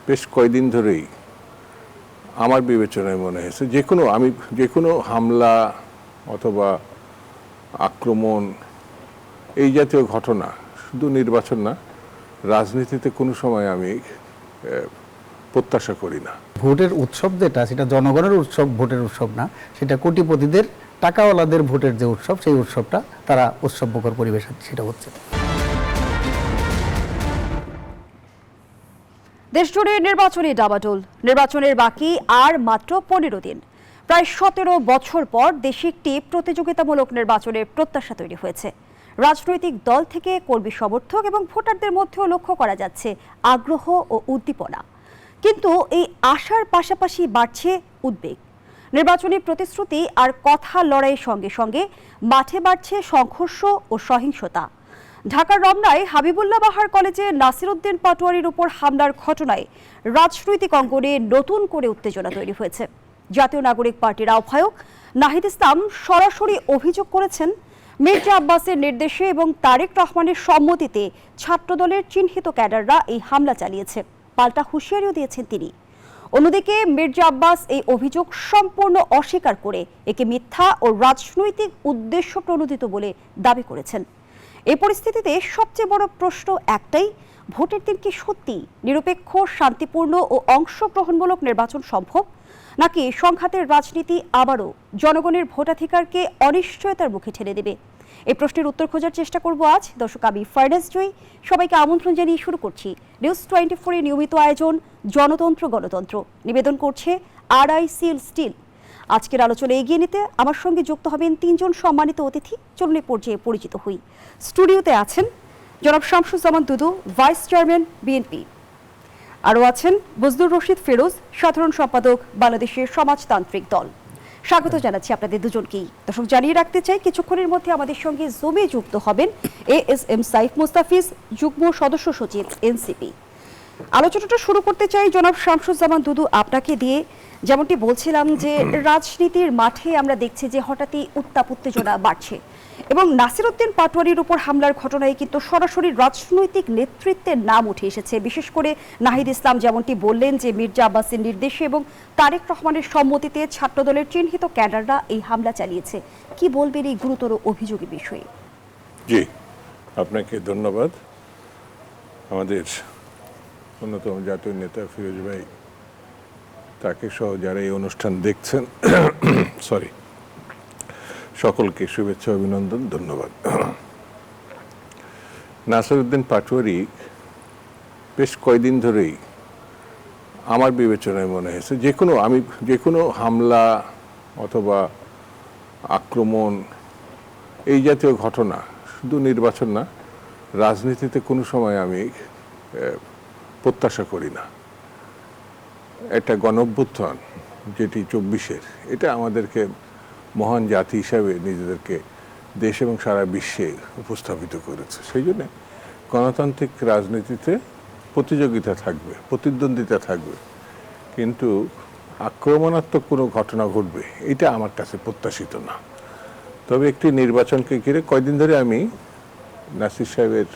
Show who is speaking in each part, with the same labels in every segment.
Speaker 1: বেশ কয়েকদিন ধরেই আমার বিবেচনায় মনে হয়েছে যে কোনো হামলা অথবা আক্রমণ এই জাতীয় ঘটনা শুধু নির্বাচন না, রাজনীতিতে কোনো সময় আমি প্রত্যাশা করি না।
Speaker 2: ভোটের উৎসব যেটা, সেটা জনগণের উৎসব, ভোটের উৎসব না। সেটা কোটিপতিদের, টাকাওয়ালাদের ভোটের যে উৎসব, সেই উৎসবটা তারা উৎসবমুখর পরিবেশ সেটা হচ্ছে।
Speaker 3: দেশজুড়ে নির্বাচনী ডামাডোল। নির্বাচনের বাকি আর মাত্র 15 দিন। প্রায় 17 বছর পর দেশে একটি প্রতিযোগিতামূলক নির্বাচনের প্রত্যাশা তৈরি হয়েছে। রাজনৈতিক দল থেকে কর্মী সমর্থক এবং ভোটারদের মধ্যেও লক্ষ্য করা যাচ্ছে আগ্রহ ও উদ্দীপনা। কিন্তু এই আশার পাশাপাশি বাড়ছে উদ্বেগ। নির্বাচনী প্রতিশ্রুতি আর কথা লড়াইয়ের সঙ্গে সঙ্গে মাঠে বাড়ছে সংঘর্ষ ও সহিংসতা। ঢাকার রমনায় হাবিবুল্লাহ বাহার কলেজে নাসির উদ্দিন পাটোয়ারির উপর হামলার ঘটনায় রাজনৈতিক অঙ্গনে নতুন করে উত্তেজনা তৈরি হয়েছে। জাতীয় নাগরিক পার্টির আহ্বায়ক নাহিদ ইসলাম সরাসরি অভিযোগ করেছেন, মির্জা আব্বাসের নির্দেশে এবং তারেক রহমানের সম্মতিতে ছাত্রদলের চিহ্নিত ক্যাডাররা এই হামলা চালিয়েছে। পাল্টা হুঁশিয়ারিও দিয়েছেন তিনি। অন্যদিকে মির্জা আব্বাস এই অভিযোগ সম্পূর্ণ অস্বীকার করে একে মিথ্যা ও রাজনৈতিক উদ্দেশ্য প্রণোদিত বলে দাবি করেছেন। এই পরিস্থিতিতে সবচেয়ে বড় প্রশ্ন একটাই, ভোটের দিন কি সত্যি নিরপেক্ষ, শান্তিপূর্ণ ও অংশগ্রহণমূলক নির্বাচন সম্ভব, নাকি সংঘাতের রাজনীতি আবারও জনগণের ভোটাধিকারকে অনিশ্চয়তার মুখে ঠেলে দেবে? এই প্রশ্নের উত্তর খোঁজার চেষ্টা করব আজ। দর্শক, আমি ফারনাজ জয়ী, সবাইকে আমন্ত্রণ জানিয়ে শুরু করছি নিউজ 24 নিয়মিত আয়োজন জনতন্ত্র গণতন্ত্র। নিবেদন করছে RICL স্টিল। আজকের আলোচনা এগিয়ে নিতে আমার সঙ্গে যুক্ত হবেন 3 জন সম্মানিত অতিথি। চলুন পর্যায়ে পরিচিত হই। স্টুডিওতে আছেন জনাব শামসুজ্জামান দুদু, ভাইস চেয়ারম্যান বিএনপি। আরও আছেন বজলুর রশিদ ফেরোজ, সাধারণ সম্পাদক বাংলাদেশের সমাজতান্ত্রিক দল। স্বাগত জানাচ্ছি আপনাদের দুজনকেই। দর্শক, জানিয়ে রাখতে চাই কিছুক্ষণের মধ্যে আমাদের সঙ্গে জুমে যুক্ত হবেন ASM সাইফ মুস্তাফিজ, যুগ্ম সদস্য সচিব NCP। আলোচনাটা শুরু করতে চাই জনাব শামসুজ্জামান দুদু আপনাকে দিয়ে। যেমনটি বলছিলাম যে রাজনীতির মাঠে আমরা দেখছি যে হঠাৎই উত্তাপ উত্তেজনা বাড়ছে এবং নাসির উদ্দিন পাটোয়ারির উপর হামলার ঘটনায় কিন্তু সরাসরি রাজনৈতিক নেতৃত্বের নাম উঠে এসেছে। বিশেষ করে নাহিদ ইসলাম যেমনটি বললেন যে মির্জা আব্বাসের নির্দেশে এবং তারেক রহমানের সম্মতিতে ছাত্রদলের চিহ্নিত ক্যাডাররা এই হামলা চালিয়েছে। কি বলবেন এই গুরুতর অভিযোগের বিষয়ে?
Speaker 1: জি, আপনাকে ধন্যবাদ। আমাদের অন্যতম জাতীয় নেতা ফিরোজ ভাই, তাকে সহ যারা এই অনুষ্ঠান দেখছেন, সকলকে শুভেচ্ছা, অভিনন্দন, ধন্যবাদ। নাসির উদ্দিন পাটোয়ারি বেশ কয়েকদিন ধরেই আমার বিবেচনায় মনে হয়েছে যে কোনো হামলা অথবা আক্রমণ এই জাতীয় ঘটনা শুধু নির্বাচন না, রাজনীতিতে কোনো সময় আমি প্রত্যাশা করি না। একটা গণঅভ্যুত্থান যেটি 24-এর, এটা আমাদেরকে মহান জাতি হিসাবে নিজেদেরকে দেশ এবং সারা বিশ্বে উপস্থাপিত করেছে। সেই জন্য গণতান্ত্রিক রাজনীতিতে প্রতিযোগিতা থাকবে, প্রতিদ্বন্দ্বিতা থাকবে, কিন্তু আক্রমণাত্মক কোনো ঘটনা ঘটবে এটা আমার কাছে প্রত্যাশিত না। তবে একটি নির্বাচনকে ঘিরে কয়েকদিন ধরে আমি নাসির সাহেবের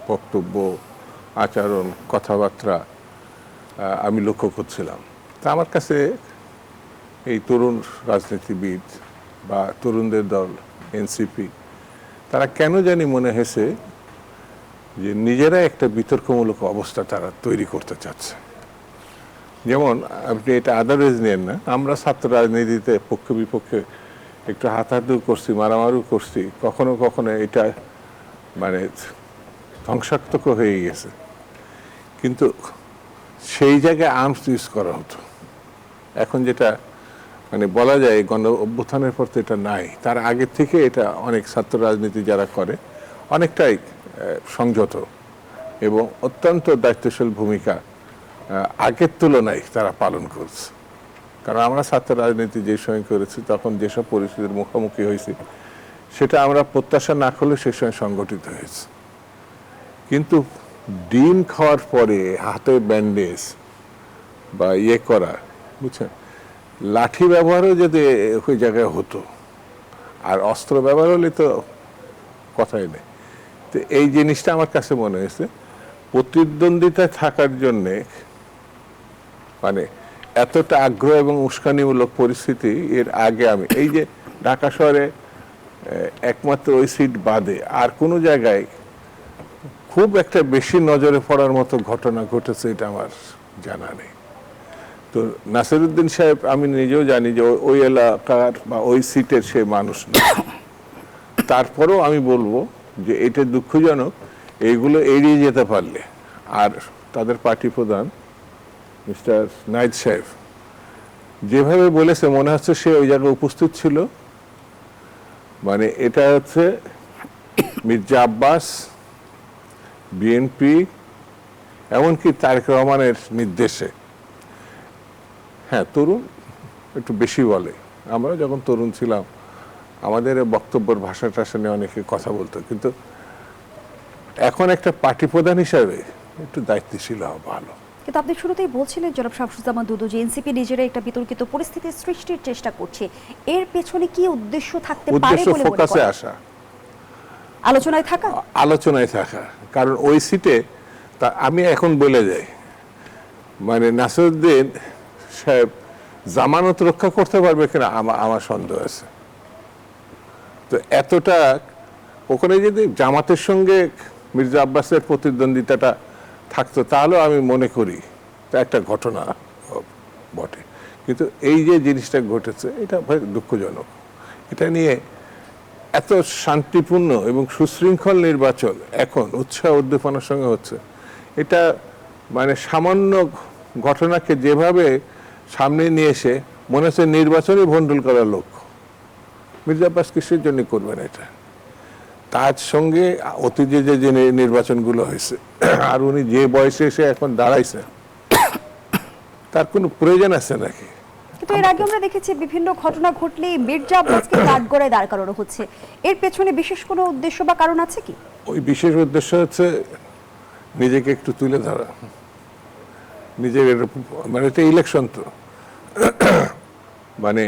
Speaker 1: বক্তব্য, আচরণ, কথাবার্তা আমি লক্ষ্য করছিলাম। তা আমার কাছে এই তরুণ রাজনীতিবিদ বা তরুণদের দল NCP, তারা কেন জানি মনে হয়েছে যে নিজেরা একটা বিতর্কমূলক অবস্থা তারা তৈরি করতে চাচ্ছে। যেমন আপনি এটা আদারওয়াইজ নেন না, আমরা ছাত্র রাজনীতিতে পক্ষে বিপক্ষে একটু হাতাহাতিও করছি, মারামারিও করছি, কখনো কখনো এটা মানে ধ্বংসাত্মক হয়ে গেছে, কিন্তু সেই জায়গায় আর্মস ইউজ করা হতো। এখন যেটা মানে বলা যায় গণ অভ্যুত্থানের পর তো এটা নাই, তার আগে থেকে এটা অনেক ছাত্র রাজনীতি যারা করে অনেকটাই সংযত এবং অত্যন্ত দায়িত্বশীল ভূমিকা আগের তুলনায় তারা পালন করছে। কারণ আমরা ছাত্র রাজনীতি যে সময় করেছি তখন যেসব পরিস্থিতির মুখোমুখি হয়েছি সেটা আমরা প্রত্যাশা না করলে সে সময় সংগঠিত হয়েছে। কিন্তু ডিম খাওয়ার পরে হাতে ব্যান্ডেজ বা করা, বুঝছেন, লাঠি ব্যবহারও যদি ওই জায়গায় হতো আর অস্ত্র ব্যবহার হলে তো কথাই নেই। তো এই জিনিসটা আমার কাছে মনে হয়েছে প্রতিদ্বন্দ্বিতায় থাকার জন্যে মানে এতটা আগ্রহ এবং উস্কানিমূলক পরিস্থিতি এর আগে আমি এই যে ঢাকা শহরে একমাত্র ওই সিট বাদে আর কোনো জায়গায় খুব একটা বেশি নজরে পড়ার মতো ঘটনা ঘটেছে এটা আমার জানা নেই। তো নাসিরউদ্দিন সাহেব আমি নিজেও জানি যে ওই এলাকার বা ওই সিটের সে মানুষ না, তারপরেও আমি বলবো যে এটা দুঃখজনক, এইগুলো এড়িয়ে যেতে পারলে। আর তাদের পার্টি প্রধান মিস্টার নাইদ সাহেব যেভাবে বলেছে মনে হচ্ছে সে ওই জায়গায় উপস্থিত ছিল। মানে এটা হচ্ছে মির্জা আব্বাস, বিএনপি, এমনকি তারেক রহমানের নির্দেশে। হ্যাঁ, তরুণ একটু বেশি বলে, আমরা যখন তরুণ ছিলাম আমাদের বক্তব্যের ভাষা টাষা নিয়ে অনেকে কথা বলতো, কিন্তু এখন একটা পার্টি প্রধান হিসাবে একটু দায়িত্বশীল হওয়া ভালো।
Speaker 3: কিন্তু আপনি শুরুতেই বলছিলেন জনাব শামসুজ্জামান দুদু যে এনসিপি নিজেরা একটা বিতর্কিত পরিস্থিতি সৃষ্টির চেষ্টা করছে, এর পেছনে কি উদ্দেশ্য থাকতে পারে
Speaker 1: উদ্দেশ্য
Speaker 3: বলে মনে
Speaker 1: ফোকাসে
Speaker 3: করেন?
Speaker 1: আসা,
Speaker 3: আলোচনায় থাকা,
Speaker 1: আলোচনায় থাকা। কারণ ওই সিটে আমি এখন বলে যাই, মানে নাসিরউদ্দিন সাহেব জামানত রক্ষা করতে পারবে কিনা আমার সন্দেহ আছে। তো এতটা ওখানে যদি জামাতের সঙ্গে মির্জা আব্বাসের প্রতিদ্বন্দ্বিতাটা থাকতো তাহলেও আমি মনে করি তা একটা ঘটনা বটে। কিন্তু এই যে জিনিসটা ঘটেছে এটা ভাই দুঃখজনক। এটা নিয়ে এত শান্তিপূর্ণ এবং সুশৃঙ্খল নির্বাচন এখন উৎসাহ উদ্দীপনার সঙ্গে হচ্ছে, এটা মানে সামান্য ঘটনাকে যেভাবে সামনে নিয়ে এসে মনে হচ্ছে নির্বাচনই ভণ্ডুল করার লক্ষ্য। মির্জা আব্বাস কিসের জন্য করবেন এটা? তার সঙ্গে অতীতে যে নির্বাচনগুলো হয়েছে আর উনি যে বয়সে এসে এখন দাঁড়াইছে তার কোনো প্রয়োজন আছে নাকি?
Speaker 3: কিন্তু এর আগে আমরা দেখেছি বিভিন্ন ঘটনা ঘটলেই মির্জা আব্বাসকে কাঠগড়ায় দাঁড় করানো হচ্ছে, এর পেছনে বিশেষ কোনো উদ্দেশ্য বা কারণ আছে কি?
Speaker 1: ওই বিশেষ উদ্দেশ্য হচ্ছে নিজেকে একটু তুলে ধরা, নিজের মানে এটা ইলেকশন তো মানে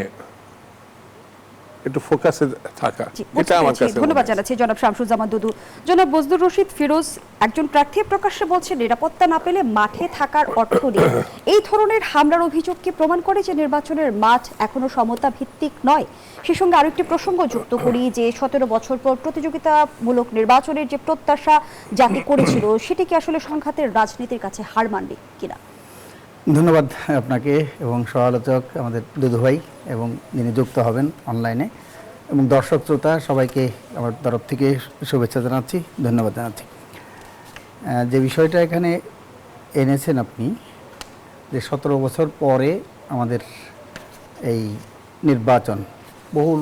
Speaker 1: একটু ফোকাসে থাকা, এটা আমার কাছে
Speaker 3: ধন্যবাদ জানাচ্ছি জনাব শামসুজ্জামান দুদু। জনাব বজলুর রশিদ ফিরোজ, একজন প্রার্থী প্রকাশ্যে বলছে নিরাপত্তা না পেলে মাঠে থাকার অর্থ নেই। এই ধরনের হামলার অভিযোগ কি প্রমাণ করে যে নির্বাচনের মাঠ এখনো সমতা ভিত্তিক নয়? সে সঙ্গে আরো একটি প্রসঙ্গ যুক্ত করি যে 17 বছর পর প্রতিযোগিতামূলক নির্বাচনের যে প্রত্যাশা জাতি করেছিল সেটি কি আসলে সংঘাতের রাজনীতির কাছে হার মানবে কিনা?
Speaker 2: ধন্যবাদ আপনাকে এবং সহ-আলোচক আমাদের দুদু ভাই এবং যিনি যুক্ত হবেন অনলাইনে, এবং দর্শক শ্রোতা সবাইকে আমার তরফ থেকে শুভেচ্ছা জানাচ্ছি, ধন্যবাদ জানাচ্ছি। যে বিষয়টা এখানে এনেছেন আপনি, যে 17 বছর পরে আমাদের এই নির্বাচন বহুল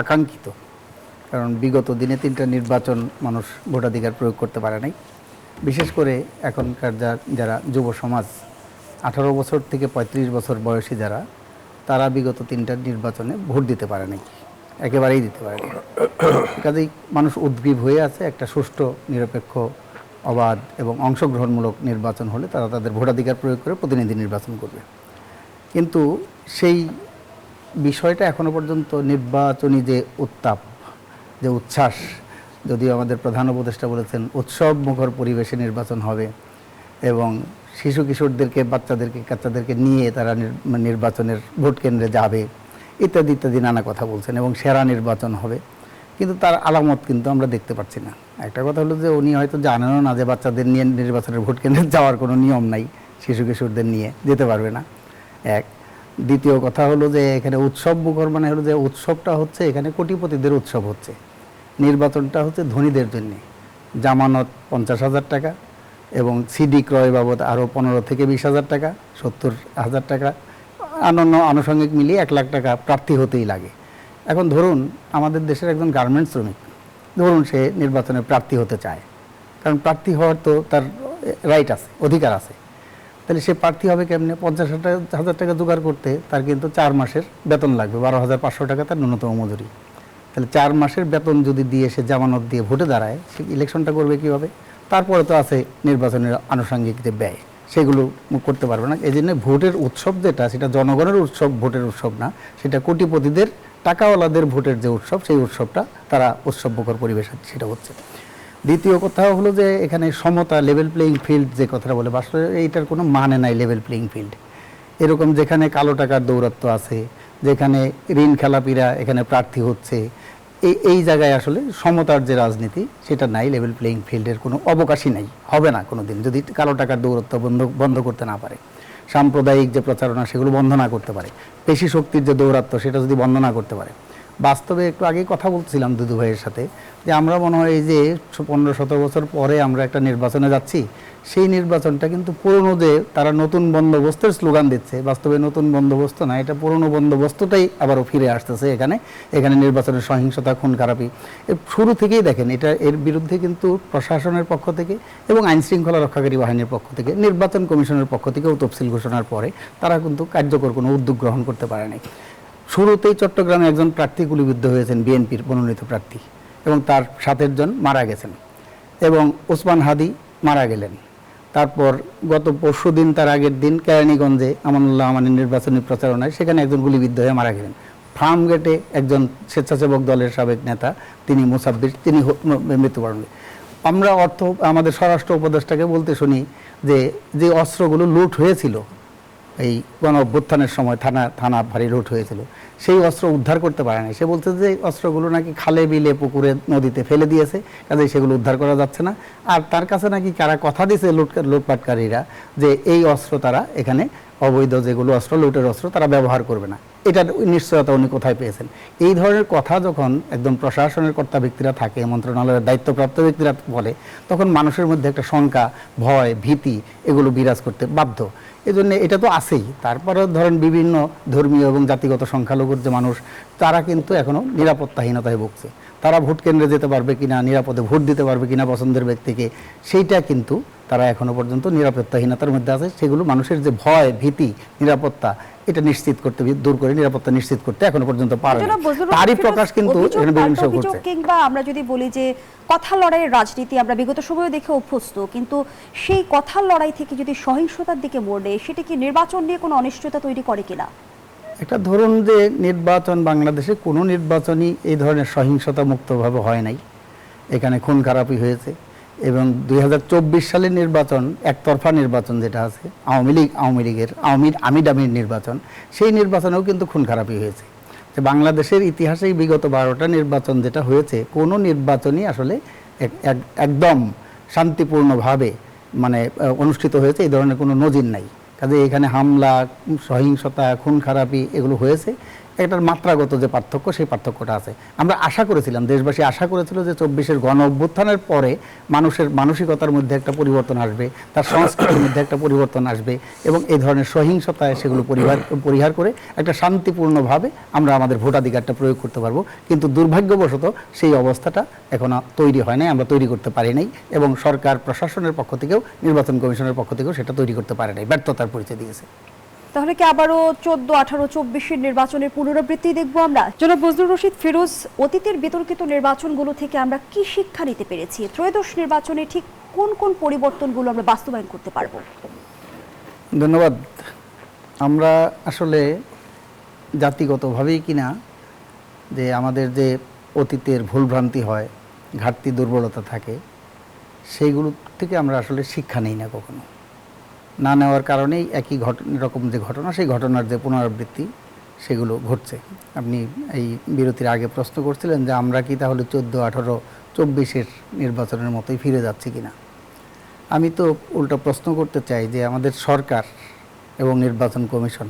Speaker 2: আকাঙ্ক্ষিত, কারণ বিগত দিনে 3টা নির্বাচন মানুষ ভোটাধিকার প্রয়োগ করতে পারে নাই। বিশেষ করে এখনকার যারা যুব সমাজ 18 বছর থেকে 35 বছর বয়সী যারা, তারা বিগত 3টা নির্বাচনে ভোট দিতে পারে নাই, একেবারেই দিতে পারে না। কাজেই মানুষ উদ্গ্রীব হয়ে আছে, একটা সুষ্ঠু, নিরপেক্ষ, অবাধ এবং অংশগ্রহণমূলক নির্বাচন হলে তারা তাদের ভোটাধিকার প্রয়োগ করে প্রতিনিধি নির্বাচন করবে। কিন্তু সেই বিষয়টা এখনো পর্যন্ত নির্বাচনী যে উত্তাপ, যে উচ্ছ্বাস, যদিও আমাদের প্রধান উপদেষ্টা বলেছেন উৎসব মুখর পরিবেশে নির্বাচন হবে এবং শিশু কিশোরদেরকে, কাচ্চাদেরকে নিয়ে তারা নির্বাচনের ভোট কেন্দ্রে যাবে, ইত্যাদি ইত্যাদি নানা কথা বলছেন, এবং সেরা নির্বাচন হবে, কিন্তু তার আলামত কিন্তু আমরা দেখতে পাচ্ছি না। একটা কথা হলো যে উনি হয়তো জানেনও না যে বাচ্চাদের নিয়ে নির্বাচনের ভোট কেন্দ্রে যাওয়ার কোনো নিয়ম নাই, শিশু কিশোরদের নিয়ে যেতে পারবে না, এক। দ্বিতীয় কথা হলো যে এখানে উৎসব মুখর মানে হলো যে উৎসবটা হচ্ছে এখানে কোটিপতিদের উৎসব হচ্ছে, নির্বাচনটা হচ্ছে ধনীদের জন্যে। জামানত 50,000 টাকা এবং সিডি ক্রয় বাবদ আরও 15 থেকে 20,000 টাকা, 70,000 টাকা, অন্যান্য আনুষঙ্গিক মিলিয়ে 1 লাখ টাকা প্রার্থী হতেই লাগে। এখন ধরুন আমাদের দেশের একজন গার্মেন্টস শ্রমিক, ধরুন সে নির্বাচনে প্রার্থী হতে চায়, কারণ প্রার্থী হওয়ার তো তার রাইট আছে, অধিকার আছে, তাহলে সে প্রার্থী হবে কেমনে? 50,000 টাকা জোগাড় করতে তার কিন্তু 4 মাসের বেতন লাগবে, 12,500 টাকা তার ন্যূনতম মজুরি। তাহলে 4 মাসের বেতন যদি দিয়ে সে জামানত দিয়ে ভোটে দাঁড়ায়, সে ইলেকশনটা করবে কীভাবে? তারপরে তো আছে নির্বাচনের আনুষঙ্গিক যে ব্যয়, সেগুলো করতে পারবে না। এই জন্য ভোটের উৎসব যেটা, সেটা জনগণের উৎসব, ভোটের উৎসব না, সেটা কোটিপতিদের, টাকাওয়ালাদের ভোটের যে উৎসব, সেই উৎসবটা তারা উৎসবমুখর পরিবেশ সেটা হচ্ছে। দ্বিতীয় কথা হলো যে এখানে সমতা, লেভেল প্লেয়িং ফিল্ড যে কথাটা বলে, বাস্তবে এইটার কোনো মানে নাই লেভেল প্লেয়িং ফিল্ড। এরকম যেখানে কালো টাকার দৌরাত্ম্য আছে, যেখানে ঋণ খেলাপিরা এখানে প্রার্থী হচ্ছে, এই জায়গায় আসলে সমতার যে রাজনীতি সেটা নাই, লেভেল প্লেইং ফিল্ডের কোনো অবকাশই নাই, হবে না কোনো দিন যদি কালো টাকার দৌরাত্ম্য বন্ধ করতে না পারে, সাম্প্রদায়িক যে প্রচারণা সেগুলো বন্ধ না করতে পারে, পেশি শক্তির যে দৌরাত্ম্য সেটা যদি বন্ধ না করতে পারে। বাস্তবে একটু আগেই কথা বলছিলাম দুদু ভাইয়ের সাথে যে আমরা মনে হয় এই যে 15-17 বছর পরে আমরা একটা নির্বাচনে যাচ্ছি, সেই নির্বাচনটা কিন্তু পুরনো যে তারা নতুন বন্দোবস্তের স্লোগান দিচ্ছে, বাস্তবে নতুন বন্দোবস্ত না, এটা পুরনো বন্দোবস্তটাই আবারও ফিরে আসতেছে। এখানে নির্বাচনের সহিংসতা, খুন খারাপি শুরু থেকেই দেখেন, এর বিরুদ্ধে কিন্তু প্রশাসনের পক্ষ থেকে এবং আইন শৃঙ্খলা রক্ষাকারী বাহিনীর পক্ষ থেকে, নির্বাচন কমিশনের পক্ষ থেকেও তফসিল ঘোষণার পরে তারা কিন্তু কার্যকর কোনো উদ্যোগ গ্রহণ করতে পারেনি। শুরুতেই চট্টগ্রামে একজন প্রার্থী গুলিবিদ্ধ হয়েছেন, বিএনপির মনোনীত প্রার্থী, এবং তার 7 জন মারা গেছেন, এবং ওসমান হাদি মারা গেলেন। তারপর গত পরশুদিন, তার আগের দিন কেরানীগঞ্জে আমানুল্লাহ আমানের নির্বাচনী প্রচারণায় সেখানে একজন গুলিবিদ্ধ হয়ে মারা গেলেন। ফার্মগেটে একজন স্বেচ্ছাসেবক দলের সাবেক নেতা, তিনি মুসাব্বির, তিনি মৃত্যুবরণ। আমরা আমাদের স্বরাষ্ট্র উপদেষ্টাকে বলতে শুনি যে অস্ত্রগুলো লুট হয়েছিল এই গণ অভ্যুত্থানের সময়, থানা ভারী লুট হয়েছিল, সেই অস্ত্র উদ্ধার করতে পারে না। সে বলছে যে অস্ত্রগুলো নাকি খালে, বিলে, পুকুরে, নদীতে ফেলে দিয়েছে, কাজেই সেগুলো উদ্ধার করা যাচ্ছে না। আর তার কাছে নাকি কারা কথা দিয়েছে লুটপাটকারীরা যে এই অস্ত্র তারা এখানে অবৈধ যেগুলো অস্ত্র, লুটের অস্ত্র তারা ব্যবহার করবে না। এটার নিশ্চয়তা উনি কোথায় পেয়েছেন? এই ধরনের কথা যখন একদম প্রশাসনের কর্তা ব্যক্তিরা থাকে, মন্ত্রণালয়ের দায়িত্বপ্রাপ্ত ব্যক্তিরা বলে, তখন মানুষের মধ্যে একটা শঙ্কা, ভয়, ভীতি এগুলো বিরাজ করতে বাধ্য। এজন্য এটা তো আছেই। তারপরে ধরেন বিভিন্ন ধর্মীয় এবং জাতিগত সংখ্যালঘুর যে মানুষ, তারা কিন্তু এখনো নিরাপত্তাহীনতায় ভুগছে। তারা ভোট কেন্দ্রে যেতে পারবে কিনা, নিরাপদে ভোট দিতে পারবে কিনা পছন্দের ব্যক্তিকে, সেইটা কিন্তু তারা এখনো পর্যন্ত নিরাপত্তাহীনতার মধ্যে আছে। সেগুলো মানুষের যে ভয়, ভীতি, নিরাপত্তা, এটা নিশ্চিত করতে, দূর করে নিরাপত্তা নিশ্চিত করতে এখনো পর্যন্ত পারে না। তারই প্রকাশ কিন্তু এখানে বিভিন্ন ঘটছে।
Speaker 3: কিংবা আমরা যদি বলি যে কথা লড়াইয়ের রাজনীতি আমরা বিগত সময়ে দেখে অভ্যস্ত, কিন্তু সেই কথা লড়াই থেকে যদি সহিংসতার দিকে মোড় নেয়, সেটা কি নির্বাচন নিয়ে কোনো অনিশ্চয়তা তৈরি করে কিনা?
Speaker 2: একটা ধরুন যে নির্বাচন, বাংলাদেশে কোনো নির্বাচনই এই ধরনের সহিংসতা মুক্তভাবে হয় নাই। এখানে খুন খারাপি হয়েছে, এবং 2024 সালের নির্বাচন, একতরফা নির্বাচন যেটা আছে, আওয়ামী লীগের আমির নির্বাচন, সেই নির্বাচনেও কিন্তু খুন খারাপি হয়েছে। যে বাংলাদেশের ইতিহাসেই বিগত 12টা নির্বাচন যেটা হয়েছে, কোনো নির্বাচনই আসলে একদম শান্তিপূর্ণভাবে মানে অনুষ্ঠিত হয়েছে, এই ধরনের কোনো নজির নাই। কাজে এখানে হামলা, সহিংসতা, খুন খারাপি এগুলো হয়েছে। এটার মাত্রাগত যে পার্থক্য, সেই পার্থক্যটা আছে। আমরা আশা করেছিলাম, দেশবাসী আশা করেছিল যে 24-এর গণ অভ্যুত্থানের পরে মানুষের মানসিকতার মধ্যে একটা পরিবর্তন আসবে, তার সংস্কৃতির মধ্যে একটা পরিবর্তন আসবে, এবং এই ধরনের সহিংসতায় সেগুলো পরিহার করে একটা শান্তিপূর্ণভাবে আমরা আমাদের ভোটাধিকারটা প্রয়োগ করতে পারবো। কিন্তু দুর্ভাগ্যবশত সেই অবস্থাটা এখনো তৈরি হয় নাই, আমরা তৈরি করতে পারি নাই, এবং সরকার প্রশাসনের পক্ষ থেকেও, নির্বাচন কমিশনের পক্ষ থেকেও সেটা তৈরি করতে পারে নাই, ব্যর্থতার পরিচয় দিয়েছে।
Speaker 3: তাহলে কি আবারও 14, 18, 24-এর নির্বাচনের পুনরাবৃত্তি দেখবো আমরা? জনাব বজলুর রশিদ ফিরোজ, অতীতের বিতর্কিত নির্বাচনগুলো থেকে আমরা কি শিক্ষা নিতে পেরেছি? ত্রয়োদশ নির্বাচনে ঠিক কোন কোন পরিবর্তনগুলো আমরা বাস্তবায়ন করতে পারবো?
Speaker 2: ধন্যবাদ। আমরা আসলে জাতিগতভাবেই কিনা যে আমাদের যে অতীতের ভুলভ্রান্তি হয়, ঘাটতি, দুর্বলতা থাকে, সেইগুলো থেকে আমরা আসলে শিক্ষা নেই না কখনো। না নেওয়ার কারণেই একই রকম যে ঘটনা, সেই ঘটনার যে পুনরাবৃত্তি সেগুলো ঘটছে। আপনি এই বিরতির আগে প্রশ্ন করছিলেন যে আমরা কি তাহলে 14, 18, 24-এর নির্বাচনের মতোই ফিরে যাচ্ছি কিনা। আমি তো উল্টা প্রশ্ন করতে চাই যে আমাদের সরকার এবং নির্বাচন কমিশন,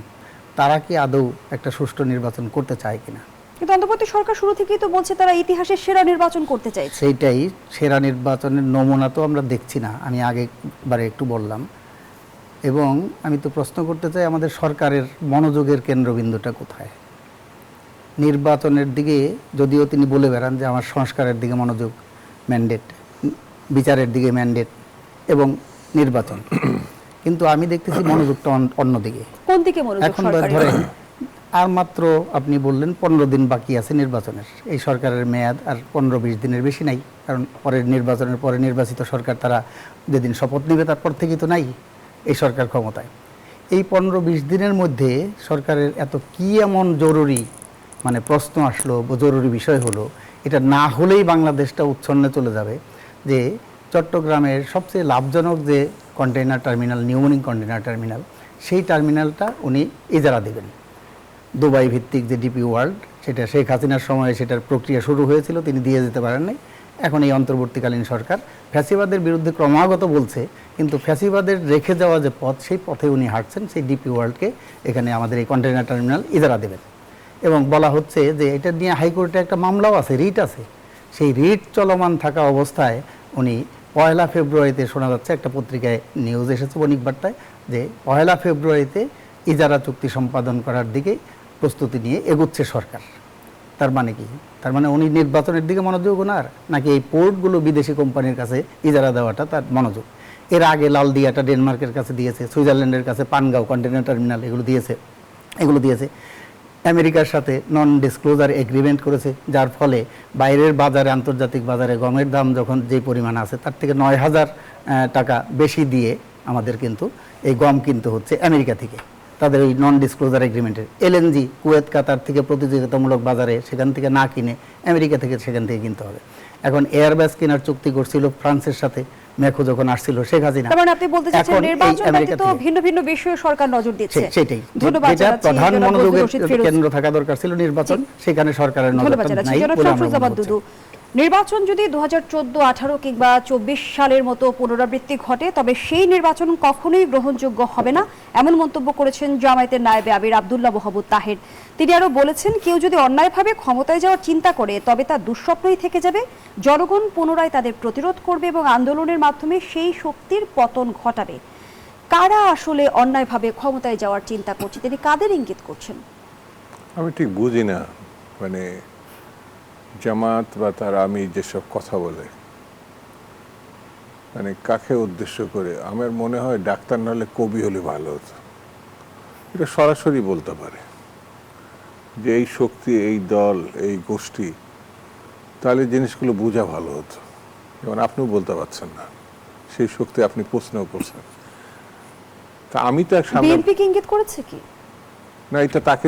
Speaker 2: তারা কি আদৌ একটা সুষ্ঠু নির্বাচন করতে চায় কিনা?
Speaker 3: কিন্তু অন্তর্বর্তী সরকার শুরু থেকেই তো বলছে তারা ইতিহাসের সেরা নির্বাচন করতে চাইছে।
Speaker 2: সেইটাই, সেরা নির্বাচনের নমুনা তো আমরা দেখছি না, আমি আগেবারে একটু বললাম। এবং আমি তো প্রশ্ন করতে চাই, আমাদের সরকারের মনোযোগের কেন্দ্রবিন্দুটা কোথায়? নির্বাচনের দিকে যদিও তিনি বলে বেড়ান যে আমার সংস্কারের দিকে মনোযোগ, ম্যান্ডেট, বিচারের দিকে ম্যান্ডেট এবং নির্বাচন, কিন্তু আমি দেখতেছি মনোযোগটা অন্যদিকে।
Speaker 3: কোন দিকে মনোযোগ?
Speaker 2: এখন ধরেন আর মাত্র আপনি বললেন 15 দিন বাকি আছে নির্বাচনের। এই সরকারের মেয়াদ আর 15-20 দিনের বেশি নাই, কারণ পরের নির্বাচনের পরে নির্বাচিত সরকার, তারা যেদিন শপথ নেবে তারপর থেকেই তো নাই এই সরকার ক্ষমতায়। এই 15-20 দিনের মধ্যে সরকারের এত কি এমন জরুরি মানে প্রশ্ন আসলো, জরুরি বিষয় হলো, এটা না হলেই বাংলাদেশটা উচ্ছন্নে চলে যাবে। যে চট্টগ্রামের সবচেয়ে লাভজনক যে কন্টেইনার টার্মিনাল, নিউমোনিং কন্টেইনার টার্মিনাল, সেই টার্মিনালটা উনি ইজারা দেবেন। দুবাই ভিত্তিক যে ডিপি ওয়ার্ল্ড, সেটা শেখ হাসিনার সময় সেটার প্রক্রিয়া শুরু হয়েছিল, তিনি দিয়ে যেতে পারেন নাই। এখন এই অন্তর্বর্তীকালীন সরকার ফ্যাসিবাদের বিরুদ্ধে ক্রমাগত বলছে, কিন্তু ফ্যাসিবাদের রেখে যাওয়া যে পথ, সেই পথে উনি হাঁটছেন। সেই ডিপি ওয়ার্ল্ডকে এখানে আমাদের এই কন্টেইনার টার্মিনাল ইজারা দেবেন। এবং বলা হচ্ছে যে এটা নিয়ে হাইকোর্টে একটা মামলাও আছে, রিট আছে। সেই রিট চলমান থাকা অবস্থায় উনি 1 ফেব্রুয়ারিতে, শোনা যাচ্ছে একটা পত্রিকায় নিউজ এসেছে বণিক বার্তায়, যে 1 ফেব্রুয়ারিতে ইজারা চুক্তি সম্পাদন করার দিকে প্রস্তুতি নিয়ে এগুচ্ছে সরকার। তার মানে কি? তার মানে উনি নির্বাচনের দিকে মনোযোগ ওনার, নাকি এই পোর্টগুলো বিদেশি কোম্পানির কাছে ইজারা দেওয়াটা তার মনোযোগ? এর আগে লালদিয়াটা ডেনমার্কের কাছে দিয়েছে, সুইজারল্যান্ডের কাছে পানগাঁও কন্টেইনার টার্মিনাল এগুলো দিয়েছে। আমেরিকার সাথে নন ডিসক্লোজার এগ্রিমেন্ট করেছে, যার ফলে বাইরের বাজারে, আন্তর্জাতিক বাজারে গমের দাম যখন যে পরিমাণ আছে, তার থেকে 9,000 টাকা বেশি দিয়ে আমাদের কিন্তু এই গম কিনতে হচ্ছে আমেরিকা থেকে, তাদের ওই নন ডিসক্লোজার এগ্রিমেন্টের। এলএনজি কুয়েত কাতার থেকে প্রতিযোগিতামূলক বাজারে সেখান থেকে না কিনে আমেরিকা থেকে সেখান থেকে কিনতে হবে। এখন এয়ারব্যাস কেনার চুক্তি করছিল ফ্রান্সের সাথে, মেখো যখন আসছিল শেখ হাসিনা।
Speaker 3: তার মানে আপনি বলতে চাচ্ছেন নির্বাচন ব্যতীত ভিন্ন ভিন্ন বিষয়ে সরকার নজর দিচ্ছে।
Speaker 2: সেটাই
Speaker 3: ধন্যবাদ
Speaker 2: যেটা
Speaker 3: জানাচ্ছি
Speaker 2: প্রধান
Speaker 3: জনাব
Speaker 2: মনোযোগের
Speaker 3: রশিদ ফিরোজ।
Speaker 2: কেন্দ্র থাকা দরকার ছিল নির্বাচন, সেখানে সরকারের
Speaker 3: ধন্যবাদ
Speaker 2: নজরটা
Speaker 3: জানাচ্ছি
Speaker 2: নাই
Speaker 3: জনাব
Speaker 2: বলে আমরা
Speaker 3: শামসুজ্জামান
Speaker 2: মনে
Speaker 3: দুদু।
Speaker 2: করছি।
Speaker 3: নির্বাচন যদি 2014, 18 কিংবা 24 সালের মতো পুনরাবৃত্তি ঘটে, তবে সেই নির্বাচন কখনোই গ্রহণযোগ্য হবে না, এমন মন্তব্য করেছেন জামায়াতের নায়েবে আমির আব্দুল্লাহ মাহমুদ তাহের। তিনি আরো বলেছেন, কেউ যদি অন্যায়ভাবে ক্ষমতায় যাওয়ার চিন্তা করে, তবে তা দুঃস্বপ্নই থেকে যাবে। জনগণ পুনরায় তাদের প্রতিরোধ করবে এবং আন্দোলনের মাধ্যমে সেই শক্তির পতন ঘটাবে। কারা আসলে অন্যায়ভাবে ক্ষমতায় যাওয়ার চিন্তা করছে, তিনি কাদের ইঙ্গিত করছেন?
Speaker 1: আমি ঠিক বুঝি না, মানে জামাত বা তার আমি যেসব কথা বলে, মানে কাকে উদ্দেশ্য করে? আমার মনে হয় ডাক্তার নাহলে কবি হলে ভালো হতো। এটা সরাসরি বলতে পারে যে এই শক্তি, এই দল, এই গোষ্ঠী, তাহলে জিনিসগুলো বোঝা ভালো হতো। যেমন আপনিও বলতে পারছেন না, সেই শক্তি আপনি প্রশ্নও করছেন। তা আমি তো এক সামনে,
Speaker 3: বিএনপি কি ইঙ্গিত করেছে কি
Speaker 1: না, এটা তাকে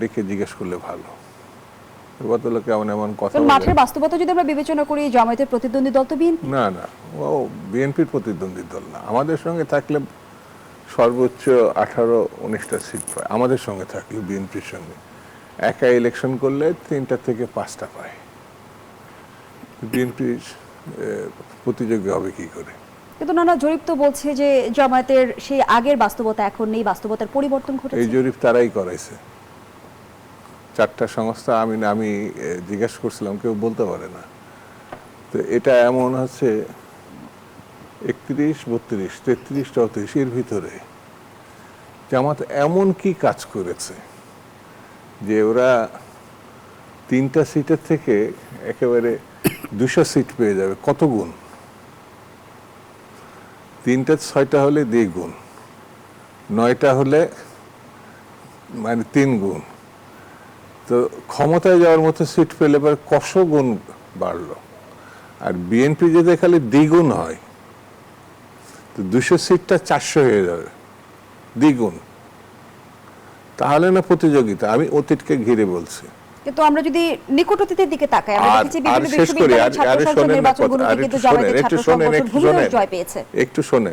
Speaker 1: ডেকে জিজ্ঞেস করলে ভালো। বদলকে এমন কথা
Speaker 3: কারণ
Speaker 1: বলে।
Speaker 3: মাঠের বাস্তবতা যদি আমরা বিবেচনা করি, জামায়াতের প্রতিদ্বন্দ্বী দল তো বিএনপি।
Speaker 1: না, ও বিএনপির প্রতিদ্বন্দ্বী দল না। আমাদের সঙ্গে থাকলে সর্বোচ্চ 18-19টা সিট পায়, আমাদের সঙ্গে থাকলে বিএনপির সঙ্গে। একা ইলেকশন করলে 3টা থেকে 5টা পায়। বিএনপির প্রতিযোগী হবে কি করে?
Speaker 3: কিন্তু নানা জরিপ তো বলছে যে জামায়াতের সেই আগের বাস্তবতা এখন নেই, বাস্তবতার পরিবর্তন
Speaker 1: এই
Speaker 3: ঘটেছে।
Speaker 1: জরিপ তারাই করাইছে, 4টা সংস্থা। আমি জিজ্ঞেস করছিলাম, কেউ বলতে পারে না। তো এটা এমন হচ্ছে 31, 32, 33, 34 এর ভিতরে জামাত এমন কি কাজ করেছে যে ওরা 3টা সিটের থেকে একেবারে 200 সিট পেয়ে যাবে। কত গুণ? 3টা 6টা হলে 2 গুণ, 9টা হলে মানে 3 গুণ। তো ক্ষমতায় যাওয়ার মতো সিট পেলে পরে কশো গুণ বাড়লো। আর বিএনপি যদি খালি দ্বিগুণ হয়, তো 200 সিটটা 400 হয়ে যাবে, দ্বিগুণ। তাহলে না প্রতিযোগিতা? আমি অতীতকে ঘিরে বলছি।
Speaker 3: কিন্তু আমরা যদি নিকট অতীতের দিকে তাকাই, আমরা দেখেছি বিভিন্ন
Speaker 1: শেষ করি,
Speaker 3: বিশ্ববিদ্যালয়ের ছাত্র সংসদ নির্বাচনগুলোতে কিন্তু জামায়াতের ছাত্র সংগঠন ভূমিদল জয় পেয়েছে।
Speaker 1: একটু শোনে,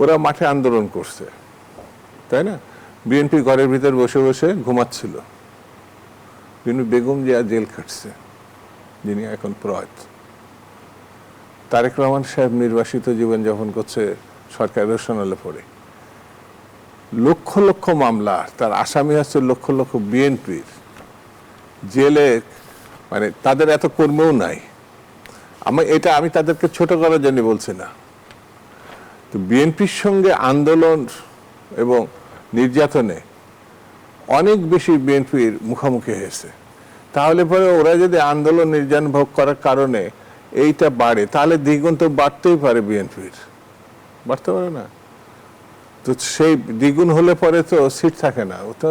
Speaker 1: ওরা মাঠে আন্দোলন করছে, তাই না? বিএনপি ঘরের ভিতর বসে বসে ঘুমাচ্ছিল, কিন্তু বেগম জিয়া জেল খাটছে, যিনি এখন প্রয়াত। তারেক রহমান সাহেব নির্বাসিত জীবনযাপন করছে সরকারের রোশনালে পড়ে। লক্ষ লক্ষ মামলা, তার আসামি হচ্ছে লক্ষ লক্ষ বিএনপির। জেলে, মানে তাদের এত কর্মীও নাই। আমি তাদেরকে ছোট করার জন্য বলছি না। তো বিএনপির সঙ্গে আন্দোলন এবং নির্যাতনে অনেক বেশি বিএনপির মুখোমুখি হয়েছে। তাহলে পরে ওরা যদি আন্দোলন নির্যাতন ভোগ করার কারণে এইটা বাড়ে, তাহলে দ্বিগুণ তো বাড়তেই পারে বিএনপির, বাড়তে পারে না? তো সেই দ্বিগুণ হলে পরে তো সিট থাকে না। ও তো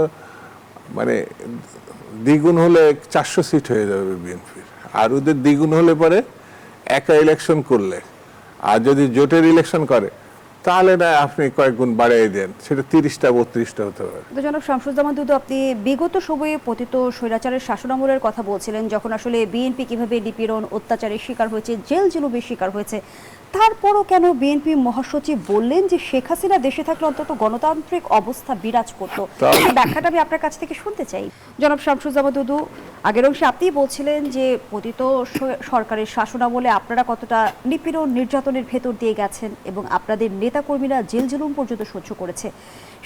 Speaker 1: মানে দ্বিগুণ হলে 400 সিট হয়ে যাবে বিএনপির। আর ওদের দ্বিগুণ হলে পরে একা ইলেকশন করলে, আর যদি জোটের ইলেকশন করে, তাহলে না আপনি কয়েক গুণ বাড়িয়ে দেন, সেটা 30টা 32টা হতে পারে।
Speaker 3: তো জনাব শামসুজ্জামান দুদু, আপনি বিগত সময়ে পতিত স্বৈরাচারের শাসনামলের কথা বলছিলেন, যখন আসলে বিএনপি কিভাবে নিপীড়ন অত্যাচারের শিকার হয়েছে, জেল জুলুমের শিকার হয়েছে। তারপরও কেন বিএনপি মহাসচিব বললেন যে শেখ হাসিনা দেশে থাকলে অন্তত গণতান্ত্রিক অবস্থা বিরাজ করতো? এই ব্যাখ্যাটা আমি আপনার কাছ থেকে শুনতে চাই। জনাব শামসুজ্জামান দুদু, আগের অংশে আপনিই বলছিলেন যে পতিত সরকারের শাসনামলে আপনারা কতটা নিপীড়ন নির্যাতনের ভেতর দিয়ে গেছেন এবং আপনাদের নেতাকর্মীরা জেল জুলুম পর্যন্ত সহ্য করেছে।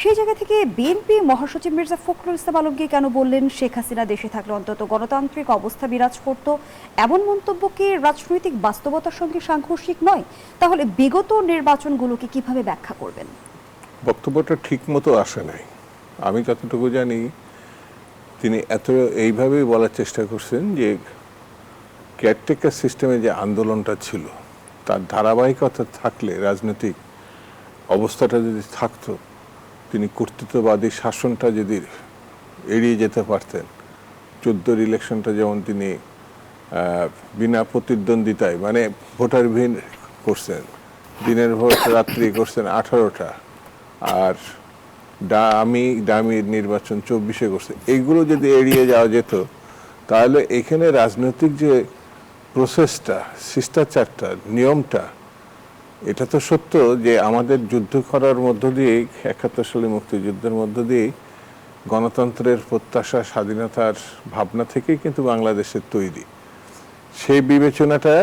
Speaker 3: সেই জায়গা থেকে বিএনপি মহাসচিব মির্জা ফখরুল ইসলাম আলমগীর কেন বললেন শেখ হাসিনা দেশে থাকলে অন্তত গণতান্ত্রিক অবস্থা বিরাজ করত? এমন মন্তব্য কি রাজনৈতিক বাস্তবতার সঙ্গে সাংঘর্ষিক নয়? তাহলে বিগত নির্বাচনগুলোকে কিভাবে ব্যাখ্যা করবেন?
Speaker 1: বক্তব্যটা ঠিক মতো আসে নাই। আমি যতটুকু জানি তিনি এইভাবেই বলার চেষ্টা করছেন যে কেয়ারটেকার সিস্টেমে যে আন্দোলনটা ছিল তার ধারাবাহিকতা থাকলে, রাজনৈতিক অবস্থাটা যদি থাকতো, তিনি কর্তৃত্ববাদী শাসনটা যদি এড়িয়ে যেতে পারতেন, 14 ইলেকশনটা যেমন তিনি বিনা প্রতিদ্বন্দ্বিতায়, মানে ভোটার ভিন করছেন, দিনের ভোট রাত্রি করছেন 18টা, আর দামি নির্বাচন 24-এ করছে, এইগুলো যদি এড়িয়ে যাওয়া যেত, তাহলে এখানে রাজনৈতিক যে প্রসেসটা, শিষ্টাচারটা, নিয়মটা, এটা তো সত্য যে আমাদের যুদ্ধ করার মধ্য দিয়েই, 71 সালে মুক্তিযুদ্ধের মধ্য দিয়েই গণতন্ত্রের প্রত্যাশা, স্বাধীনতার ভাবনা থেকেই কিন্তু বাংলাদেশের তৈরি। সেই বিবেচনাটা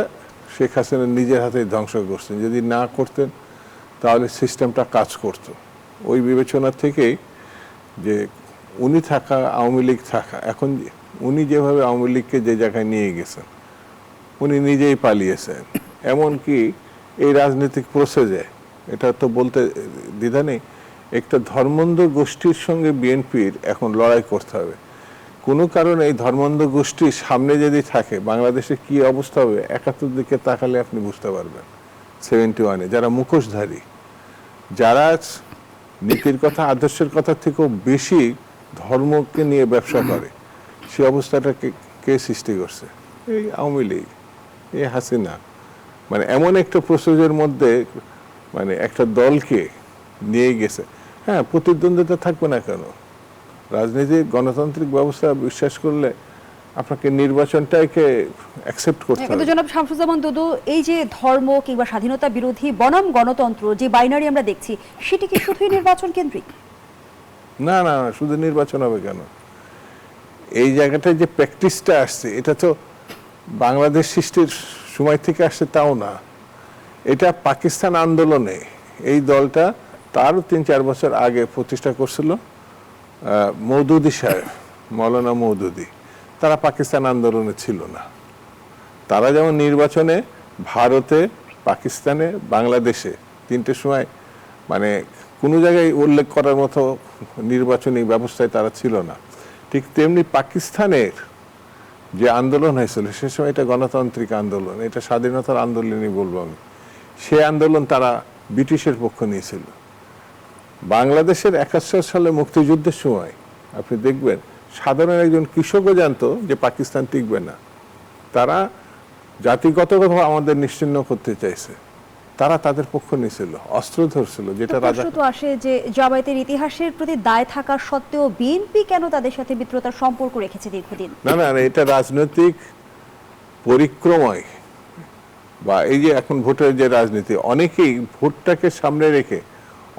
Speaker 1: শেখ হাসিনা নিজের হাতে ধ্বংস করছেন। যদি না করতেন তাহলে সিস্টেমটা কাজ করত। ওই বিবেচনা থেকেই যে উনি থাকা, আওয়ামী লীগ থাকা, এখন উনি যেভাবে আওয়ামী লীগকে যে জায়গায় নিয়ে গেছেন, উনি নিজেই পালিয়েছেন। এমনকি এই রাজনৈতিক প্রসেসে, এটা তো বলতে দ্বিধা নেই, একটা ধর্মান্ধ গোষ্ঠীর সঙ্গে বিএনপির এখন লড়াই করতে হবে। কোনো কারণে এই ধর্মান্ধ গোষ্ঠীর সামনে যদি থাকে, বাংলাদেশে কি অবস্থা হবে 71 দিকে তাকালে আপনি বুঝতে পারবেন। 71-এ যারা মুখোশধারী, যারা নীতির কথা, আদর্শের কথা থেকেও বেশি ধর্মকে নিয়ে ব্যবসা করে, সে অবস্থাটা কে সৃষ্টি করছে? এই আওয়ামী লীগ, এই হাসিনা। মানে এমন একটা প্রসেসের মধ্যে মানে একটা দলকে নিয়ে গেছে। হ্যাঁ, প্রতিদ্বন্দ্বিতা থাকবে না কেন? রাজনীতির গণতান্ত্রিক ব্যবস্থা বিশ্বাস করলে আপনাকে নির্বাচনটাকে অ্যাকসেপ্ট করতে হবে।
Speaker 3: কিন্তু জনাব শামসুজ্জামান দুদু, এই যে ধর্ম কিংবা স্বাধীনতা বিরোধী বনাম গণতন্ত্র যে বাইনারি আমরা দেখছি, সেটি কি শুধুই নির্বাচন কেন্দ্রিক?
Speaker 1: না না, শুধু নির্বাচন হবে কেন? এই জায়গাটায় যে প্র্যাকটিসটা আসছে, এটা তো বাংলাদেশ সৃষ্টির সময় থেকে আসছে তাও না। এটা পাকিস্তান আন্দোলনে এই দলটা তারও 3-4 বছর আগে প্রতিষ্ঠা করছিল মওদুদি সাহেব, মৌলানা মওদুদি। তারা পাকিস্তান আন্দোলনে ছিল না। তারা যেমন নির্বাচনে ভারতে, পাকিস্তানে, বাংলাদেশে 3টে সময় মানে কোনো জায়গায় উল্লেখ করার মতো নির্বাচনী ব্যবস্থায় তারা ছিল না। ঠিক তেমনি পাকিস্তানের যে আন্দোলন হয়েছিল সে সময়, এটা গণতান্ত্রিক আন্দোলন, এটা স্বাধীনতার আন্দোলনই বলবো আমি। সে আন্দোলন তারা ব্রিটিশের পক্ষ নিয়েছিল। বাংলাদেশের 71 সালে মুক্তিযুদ্ধের সময় আপনি দেখবেন সাধারণ একজন কৃষকও জানতো যে পাকিস্তান টিকবে না। তারা জাতিগতভাবে আমাদের নিশ্চিহ্ন করতে চাইছে, তারা তাদের পক্ষ নিয়েছিল, অস্ত্র ধরছিল। যেটা রাজা
Speaker 3: প্রশ্ন তো আসে যে জামায়াতের ইতিহাসের প্রতি দায় থাকা সত্ত্বেও বিএনপি কেন তাদের সাথে মিত্রতার সম্পর্ক রেখেছে দীর্ঘদিন?
Speaker 1: না না, এটা রাজনৈতিক পরিক্রমায় বা এই যে এখন ভোটের যে রাজনীতি, অনেকেই ভোটটাকে সামনে রেখে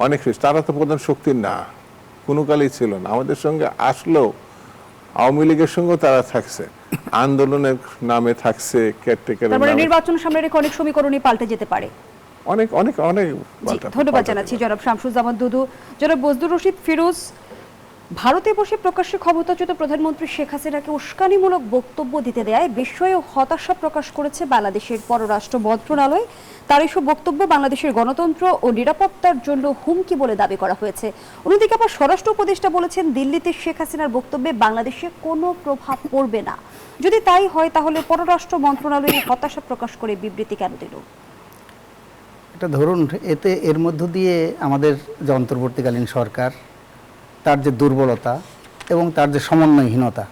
Speaker 1: অনেক, তারা তো প্রধান শক্তি না, কোনো কালেই ছিল না। আমাদের সঙ্গে আসলেও আওয়ামী লীগের সঙ্গে তারা থাকছে, আন্দোলনের নামে থাকছে, কেয়ারটেকারের
Speaker 3: তারপরে
Speaker 1: নামে।
Speaker 3: নির্বাচন সামনে রেখে অনেক সমীকরণই পাল্টে যেতে পারে।
Speaker 1: অনেক অনেক অনেক
Speaker 3: ধন্যবাদ জানাচ্ছি জনাব শামসুজ্জামান দুদু। জনাব বজলুর রশিদ ফিরোজ, ভারতে বসে প্রকাশ্যে ক্ষমতাচ্যুত প্রধানমন্ত্রী শেখ হাসিনাকে উস্কানিমূলক বক্তব্য দিতে দেয় বিস্ময় ও হতাশা প্রকাশ করেছে বাংলাদেশের পররাষ্ট্র মন্ত্রণালয়। তার এসব বক্তব্য বাংলাদেশের গণতন্ত্র ও নিরাপত্তার জন্য হুমকি বলে দাবি করা হয়েছে। অন্যদিকে আবার স্বরাষ্ট্র উপদেষ্টা বলেছেন দিল্লিতে শেখ হাসিনার বক্তব্যে বাংলাদেশে কোনো প্রভাব পড়বে না। যদি তাই হয় তাহলে পররাষ্ট্র মন্ত্রণালয় হতাশা প্রকাশ করে বিবৃতি কেন দিল?
Speaker 2: এটা ধরুন, এর মধ্য দিয়ে আমাদের যে অন্তর্বর্তীকালীন সরকার, তার যে দুর্বলতা এবং তার যে সমন্বয়হীনতা,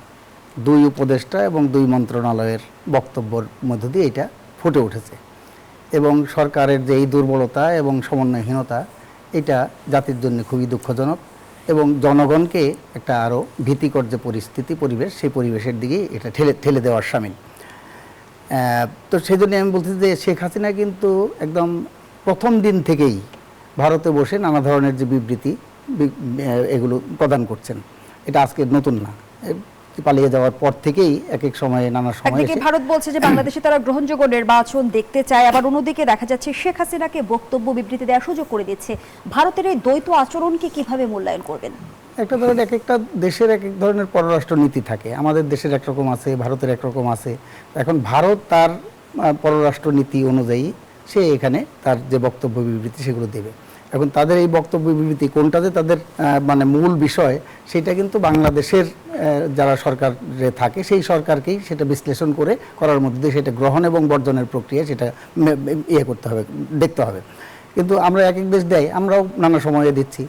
Speaker 2: 2 উপদেষ্টা এবং 2 মন্ত্রণালয়ের বক্তব্যের মধ্য দিয়ে এটা ফুটে উঠেছে। এবং সরকারের যে এই দুর্বলতা এবং সমন্বয়হীনতা, এটা জাতির জন্য খুবই দুঃখজনক এবং জনগণকে একটা আরও ভীতিকর যে পরিবেশ সেই পরিবেশের দিকে এটা ঠেলে দেওয়ার শামিল। তো সেই জন্য আমি বলছি যে শেখ হাসিনা কিন্তু একদম প্রথম দিন থেকেই ভারতে বসে নানা ধরনের যে বিবৃতি এগুলো প্রদান করছেন, এটা আজকে নতুন না। পালিয়ে যাওয়ার পর থেকেই এক এক সময়ে নানা সময়
Speaker 3: একদিকে ভারত বলছে যে বাংলাদেশে তারা গ্রহণযোগ্য নির্বাচন দেখতে চায়, আবার অন্যদিকে দেখা যাচ্ছে শেখ হাসিনাকে বক্তব্য বিবৃতি দেওয়ার সুযোগ করে দিচ্ছে। ভারতের এই দ্বৈত আচরণকে কিভাবে মূল্যায়ন করবেন?
Speaker 2: একটা ধরেন এক একটা দেশের এক এক ধরনের পররাষ্ট্র নীতি থাকে, আমাদের দেশের একরকম আছে, ভারতের একরকম আছে। এখন ভারত তার পররাষ্ট্র নীতি অনুযায়ী সে এখানে তার যে বক্তব্য বিবৃতি সেগুলো দেবে। এখন তাদের এই বক্তব্য বিবৃতি কোনটা যে তাদের মানে মূল বিষয়, সেটা কিন্তু বাংলাদেশের যারা সরকারে থাকে সেই সরকারকেই সেটা বিশ্লেষণ করার মধ্যে দিয়ে সেটা গ্রহণ এবং বর্জনের প্রক্রিয়া সেটা করতে হবে, দেখতে হবে। কিন্তু আমরা এক এক দেশ দেয়, আমরাও নানা সময়ে দিচ্ছি।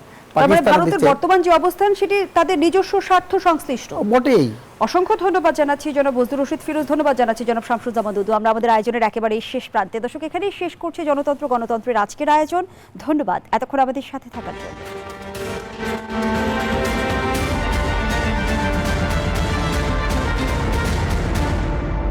Speaker 3: ভারতের বর্তমান যে অবস্থান সেটি তাদের নিজস্ব স্বার্থ সংশ্লিষ্ট
Speaker 2: বটেই।
Speaker 3: অসংখ্য ধন্যবাদ জানাচ্ছি জনাব বজলুর রশিদ ফিরোজ, ধন্যবাদ জানাচ্ছি জনাব শামসুজ্জামান দুদু। আমরা আমাদের আয়োজনের একেবারে শেষ প্রান্তে, দর্শক এখানেই শেষ করছি জনতন্ত্র গণতন্ত্রের আজকের আয়োজন। ধন্যবাদ এতক্ষণ আমাদের সাথে থাকার জন্য।